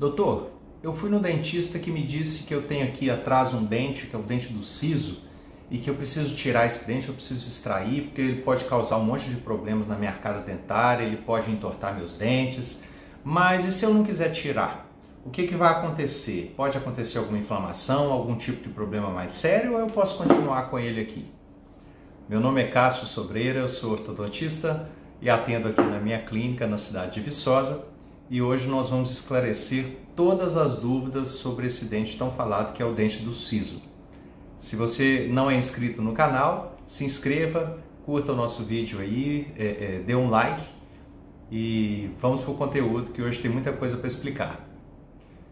Doutor, eu fui no dentista que me disse que eu tenho aqui atrás um dente, que é o dente do siso, e que eu preciso tirar esse dente, eu preciso extrair, porque ele pode causar um monte de problemas na minha arcada dentária, ele pode entortar meus dentes. Mas e se eu não quiser tirar? O que vai acontecer? Pode acontecer alguma inflamação, algum tipo de problema mais sério, ou eu posso continuar com ele aqui? Meu nome é Cássio Sobreira, eu sou ortodontista e atendo aqui na minha clínica na cidade de Viçosa. E hoje nós vamos esclarecer todas as dúvidas sobre esse dente tão falado que é o dente do siso. Se você não é inscrito no canal, se inscreva, curta o nosso vídeo aí, dê um like e vamos para o conteúdo que hoje tem muita coisa para explicar.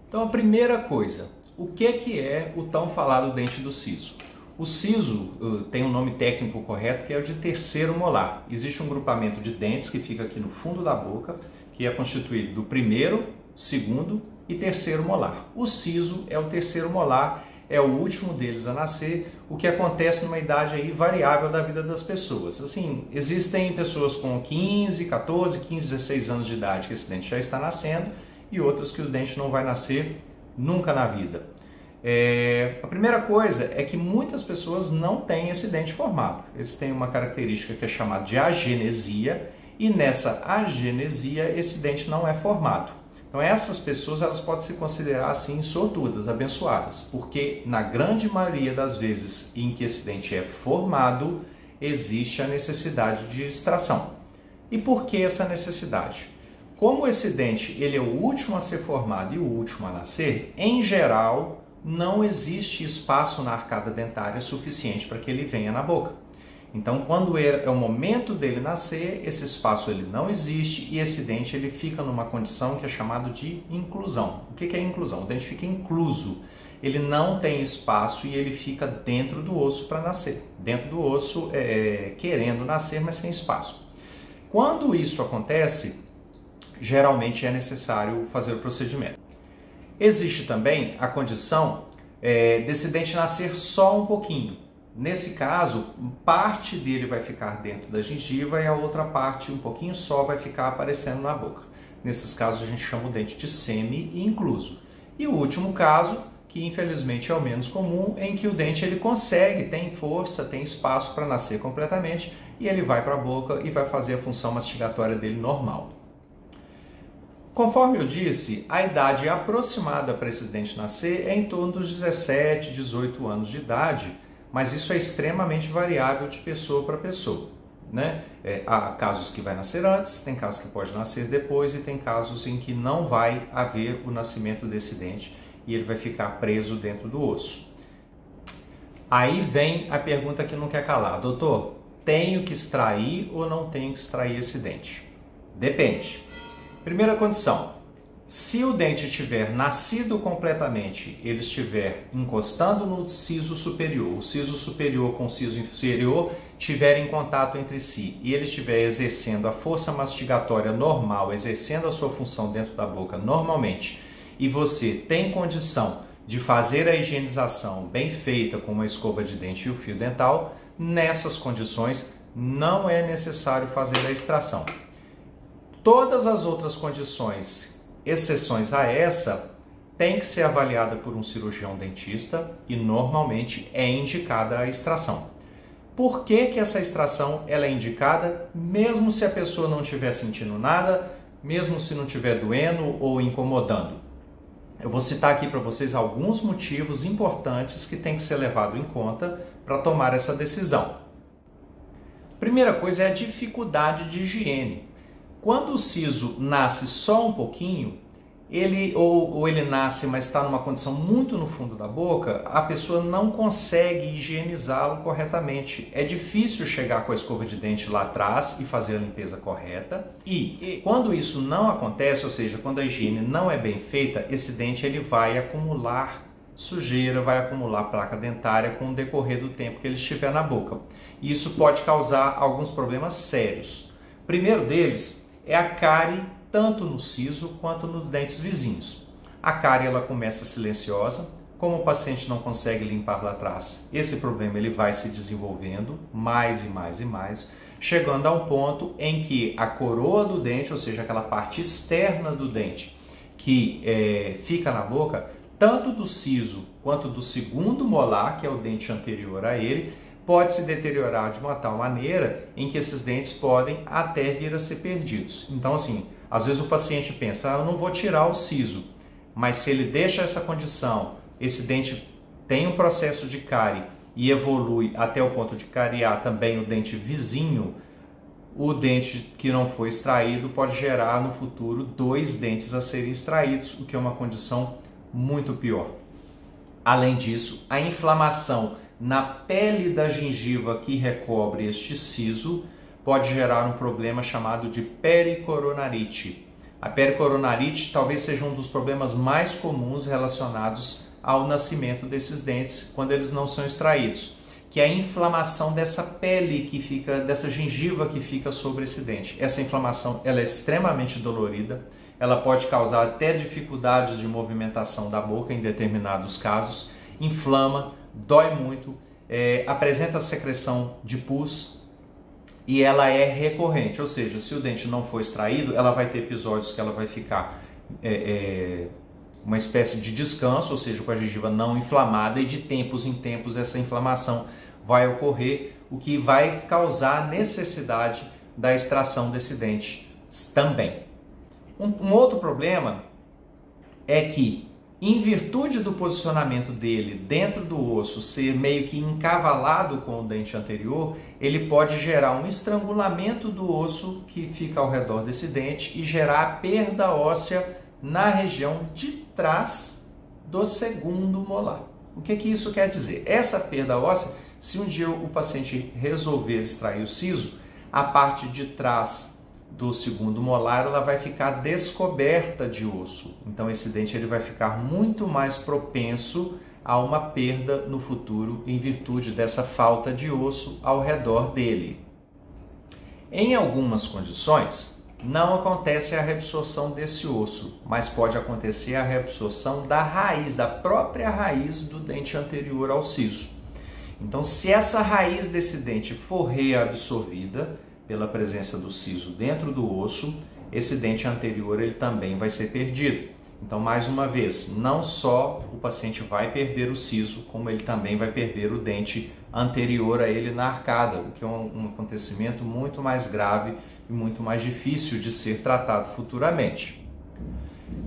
Então a primeira coisa, o que é o tão falado dente do siso? O siso tem um nome técnico correto que é o de terceiro molar. Existe um grupamento de dentes que fica aqui no fundo da boca, que é constituído do primeiro, segundo e terceiro molar. O siso é o terceiro molar, é o último deles a nascer, o que acontece numa idade aí variável da vida das pessoas. Assim, existem pessoas com 15, 14, 15, 16 anos de idade que esse dente já está nascendo e outras que o dente não vai nascer nunca na vida. A primeira coisa é que muitas pessoas não têm esse dente formado. Eles têm uma característica que é chamada de agenesia, e nessa agenesia esse dente não é formado. Então essas pessoas elas podem se considerar assim sortudas, abençoadas, porque na grande maioria das vezes em que esse dente é formado, existe a necessidade de extração. E por que essa necessidade? Como esse dente ele é o último a ser formado e o último a nascer, em geral não existe espaço na arcada dentária suficiente para que ele venha na boca. Então, quando é o momento dele nascer, esse espaço ele não existe e esse dente ele fica numa condição que é chamada de inclusão. O que é inclusão? O dente fica incluso. Ele não tem espaço e ele fica dentro do osso para nascer. Dentro do osso, querendo nascer, mas sem espaço. Quando isso acontece, geralmente é necessário fazer o procedimento. Existe também a condição desse dente nascer só um pouquinho. Nesse caso, parte dele vai ficar dentro da gengiva e a outra parte, um pouquinho só, vai ficar aparecendo na boca. Nesses casos, a gente chama o dente de semi-incluso. E o último caso, que infelizmente é o menos comum, em que o dente ele consegue, tem força, tem espaço para nascer completamente e ele vai para a boca e vai fazer a função mastigatória dele normal. Conforme eu disse, a idade aproximada para esse dente nascer é em torno dos 17, 18 anos de idade, mas isso é extremamente variável de pessoa para pessoa, né? Há casos que vai nascer antes, tem casos que pode nascer depois e tem casos em que não vai haver o nascimento desse dente e ele vai ficar preso dentro do osso. Aí vem a pergunta que não quer calar. Doutor, tenho que extrair ou não tenho que extrair esse dente? Depende. Primeira condição. Se o dente tiver nascido completamente, ele estiver encostando no siso superior, o siso superior com o siso inferior estiverem em contato entre si e ele estiver exercendo a força mastigatória normal, exercendo a sua função dentro da boca normalmente, e você tem condição de fazer a higienização bem feita com uma escova de dente e o fio dental, nessas condições não é necessário fazer a extração. Todas as outras condições, exceções a essa, tem que ser avaliada por um cirurgião dentista e normalmente é indicada a extração. Por que essa extração ela é indicada mesmo se a pessoa não estiver sentindo nada, mesmo se não estiver doendo ou incomodando? Eu vou citar aqui para vocês alguns motivos importantes que tem que ser levado em conta para tomar essa decisão. Primeira coisa é a dificuldade de higiene. Quando o siso nasce só um pouquinho, ele nasce, mas está numa condição muito no fundo da boca, a pessoa não consegue higienizá-lo corretamente. É difícil chegar com a escova de dente lá atrás e fazer a limpeza correta. E quando isso não acontece, ou seja, quando a higiene não é bem feita, esse dente ele vai acumular sujeira, vai acumular placa dentária com o decorrer do tempo que ele estiver na boca. E isso pode causar alguns problemas sérios. O primeiro deles é a cárie tanto no siso quanto nos dentes vizinhos. A cárie ela começa silenciosa, como o paciente não consegue limpar lá atrás, esse problema ele vai se desenvolvendo mais e mais e mais, chegando a um ponto em que a coroa do dente, ou seja, aquela parte externa do dente, que fica na boca, tanto do siso quanto do segundo molar, que é o dente anterior a ele, pode se deteriorar de uma tal maneira em que esses dentes podem até vir a ser perdidos. Então, assim, às vezes o paciente pensa, eu não vou tirar o siso, mas se ele deixa essa condição, esse dente tem um processo de cárie e evolui até o ponto de cariar também o dente vizinho, o dente que não foi extraído pode gerar no futuro 2 dentes a serem extraídos, o que é uma condição muito pior. Além disso, a inflamação na pele da gengiva que recobre este siso pode gerar um problema chamado de pericoronarite. A pericoronarite talvez seja um dos problemas mais comuns relacionados ao nascimento desses dentes quando eles não são extraídos, que é a inflamação dessa pele que fica, dessa gengiva que fica sobre esse dente. Essa inflamação ela é extremamente dolorida, ela pode causar até dificuldades de movimentação da boca em determinados casos, inflama, dói muito, apresenta secreção de pus e ela é recorrente, ou seja, se o dente não for extraído, ela vai ter episódios que ela vai ficar uma espécie de descanso, ou seja, com a gengiva não inflamada, e de tempos em tempos essa inflamação vai ocorrer, o que vai causar a necessidade da extração desse dente também. Um outro problema é que, em virtude do posicionamento dele dentro do osso ser meio que encavalado com o dente anterior, ele pode gerar um estrangulamento do osso que fica ao redor desse dente e gerar a perda óssea na região de trás do segundo molar. O que isso quer dizer? Essa perda óssea, se um dia o paciente resolver extrair o siso, a parte de trás do segundo molar ela vai ficar descoberta de osso. Então esse dente ele vai ficar muito mais propenso a uma perda no futuro em virtude dessa falta de osso ao redor dele. Em algumas condições, não acontece a reabsorção desse osso, mas pode acontecer a reabsorção da raiz, da própria raiz do dente anterior ao siso. Então, se essa raiz desse dente for reabsorvida pela presença do siso dentro do osso, esse dente anterior ele também vai ser perdido. Então, mais uma vez, não só o paciente vai perder o siso, como ele também vai perder o dente anterior a ele na arcada, o que é um acontecimento muito mais grave e muito mais difícil de ser tratado futuramente.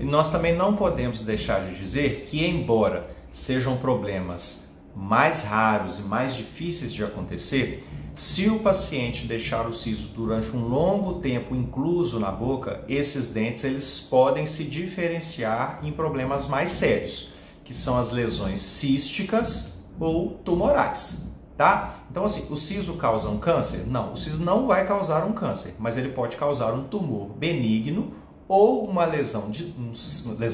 E nós também não podemos deixar de dizer que, embora sejam problemas mais raros e mais difíceis de acontecer, se o paciente deixar o siso durante um longo tempo incluso na boca, esses dentes eles podem se diferenciar em problemas mais sérios, que são as lesões císticas ou tumorais, tá? Então assim, o siso causa um câncer? Não, o siso não vai causar um câncer, mas ele pode causar um tumor benigno ou uma lesão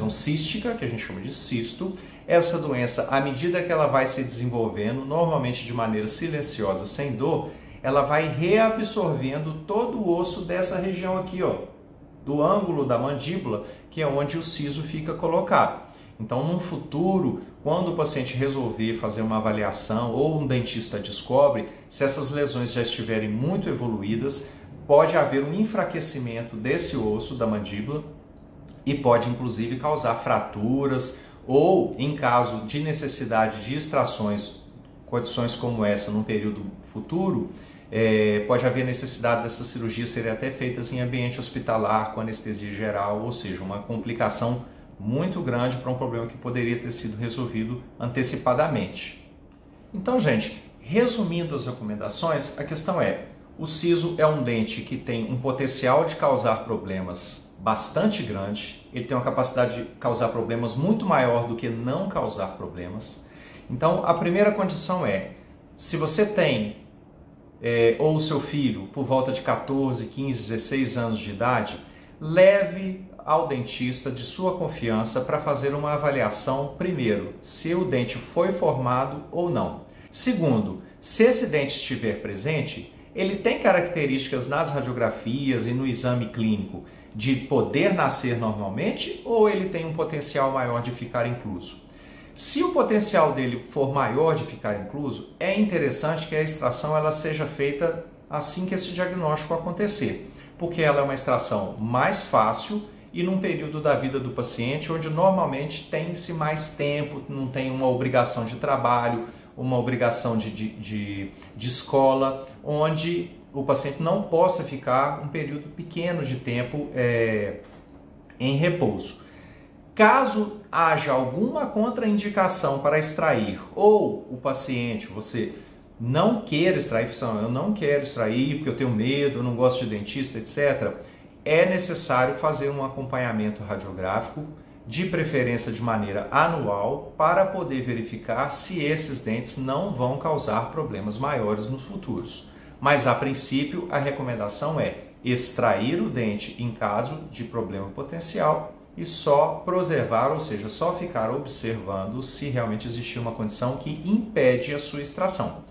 cística, que a gente chama de cisto. Essa doença, à medida que ela vai se desenvolvendo, normalmente de maneira silenciosa, sem dor, ela vai reabsorvendo todo o osso dessa região aqui, ó, do ângulo da mandíbula, que é onde o siso fica colocado. Então, no futuro, quando o paciente resolver fazer uma avaliação ou um dentista descobre, se essas lesões já estiverem muito evoluídas, pode haver um enfraquecimento desse osso da mandíbula e pode inclusive causar fraturas ou, em caso de necessidade de extrações, condições como essa num período futuro, pode haver necessidade dessas cirurgias serem até feitas em ambiente hospitalar com anestesia geral, ou seja, uma complicação muito grande para um problema que poderia ter sido resolvido antecipadamente. Então, gente, resumindo as recomendações, a questão é: o siso é um dente que tem um potencial de causar problemas bastante grande, ele tem uma capacidade de causar problemas muito maior do que não causar problemas. Então, a primeira condição é, se você tem, ou o seu filho, por volta de 14, 15, 16 anos de idade, leve ao dentista de sua confiança para fazer uma avaliação, primeiro, se o dente foi formado ou não. Segundo, se esse dente estiver presente, ele tem características nas radiografias e no exame clínico de poder nascer normalmente ou ele tem um potencial maior de ficar incluso? Se o potencial dele for maior de ficar incluso, é interessante que a extração ela seja feita assim que esse diagnóstico acontecer, porque ela é uma extração mais fácil e num período da vida do paciente onde normalmente tem-se mais tempo, não tem uma obrigação de trabalho, uma obrigação de escola, onde o paciente não possa ficar um período pequeno de tempo em repouso. Caso haja alguma contraindicação para extrair, ou o paciente, você não queira extrair, eu não quero extrair porque eu tenho medo, eu não gosto de dentista, etc., é necessário fazer um acompanhamento radiográfico, de preferência de maneira anual, para poder verificar se esses dentes não vão causar problemas maiores nos futuros. Mas, a princípio, a recomendação é extrair o dente em caso de problema potencial e só preservar, ou seja, só ficar observando se realmente existir uma condição que impede a sua extração.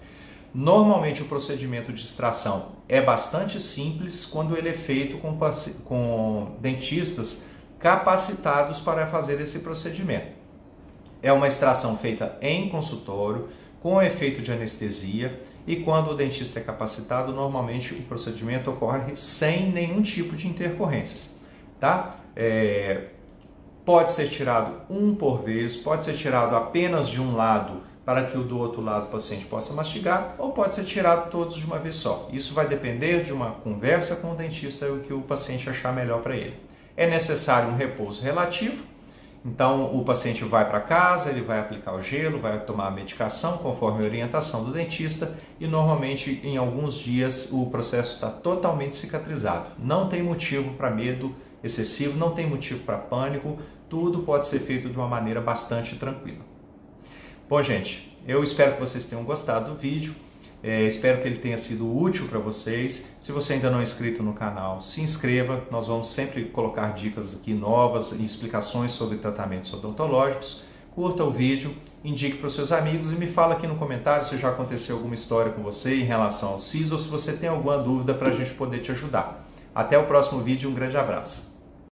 Normalmente o procedimento de extração é bastante simples quando ele é feito com dentistas capacitados para fazer esse procedimento. É uma extração feita em consultório, com efeito de anestesia, e quando o dentista é capacitado, normalmente o procedimento ocorre sem nenhum tipo de intercorrências, tá? Pode ser tirado um por vez, pode ser tirado apenas de um lado para que o do outro lado o paciente possa mastigar, ou pode ser tirado todos de uma vez só. Isso vai depender de uma conversa com o dentista e o que o paciente achar melhor para ele. É necessário um repouso relativo, então o paciente vai para casa, ele vai aplicar o gelo, vai tomar a medicação conforme a orientação do dentista e normalmente em alguns dias o processo está totalmente cicatrizado. Não tem motivo para medo excessivo, não tem motivo para pânico, tudo pode ser feito de uma maneira bastante tranquila. Bom, gente, eu espero que vocês tenham gostado do vídeo, espero que ele tenha sido útil para vocês. Se você ainda não é inscrito no canal, se inscreva, nós vamos sempre colocar dicas aqui novas e explicações sobre tratamentos odontológicos. Curta o vídeo, indique para os seus amigos e me fala aqui no comentário se já aconteceu alguma história com você em relação ao siso ou se você tem alguma dúvida para a gente poder te ajudar. Até o próximo vídeo, um grande abraço.